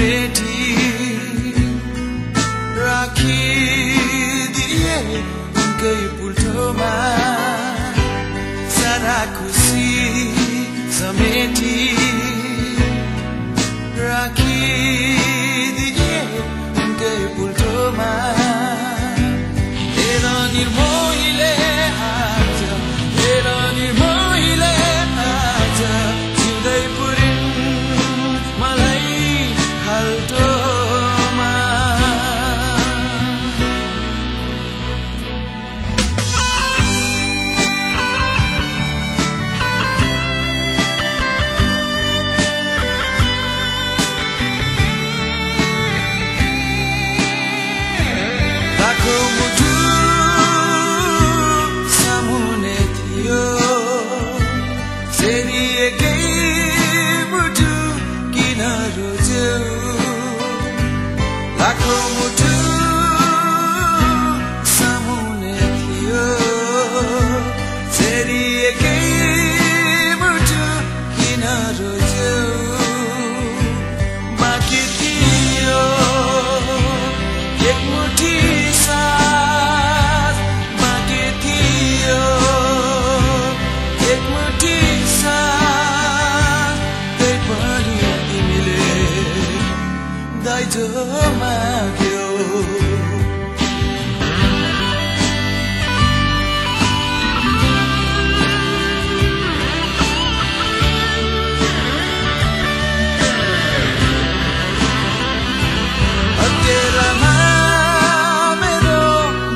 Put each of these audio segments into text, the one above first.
समेटी राखिदिए उनकै पुल्ठोमा सारा खुसी समेटी राखिदिए उनकै पुल्ठोमा हेर निर्मोहीले आज हेर निर्मोहीले आज जिउँदै पुरिन् मलाई खाल्टोमा मुटु सामुने थियो सेरिएकै मुटु किन रोज्यौ लाखौं मुटु सामुने थियो सेरिएकै मुटु किन रोज्यौ बाँकी थियो एक मुठी दाइजो माग्यो अकेलामा मेरो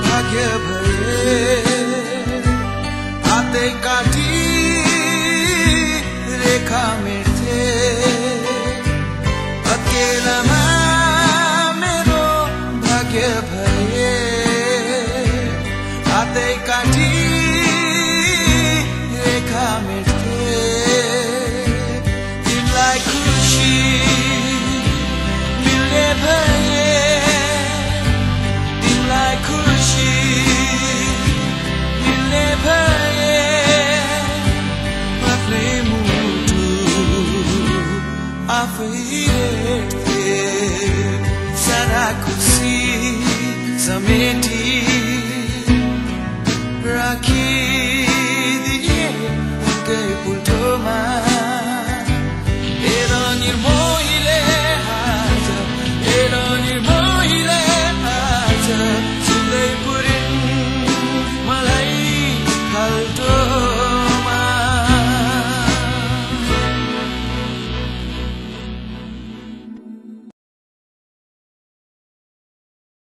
भाग्य भए हातै काटी रेखा मेट्थे अकेलामा भए हातै काटी रेखा मेट्थे तिमीलाई खुसी मिल्ने भए तिमीलाई खुसी मिल्ने भए आफ्नै मुटु आफै हेर्थे सारा खुसी समेटी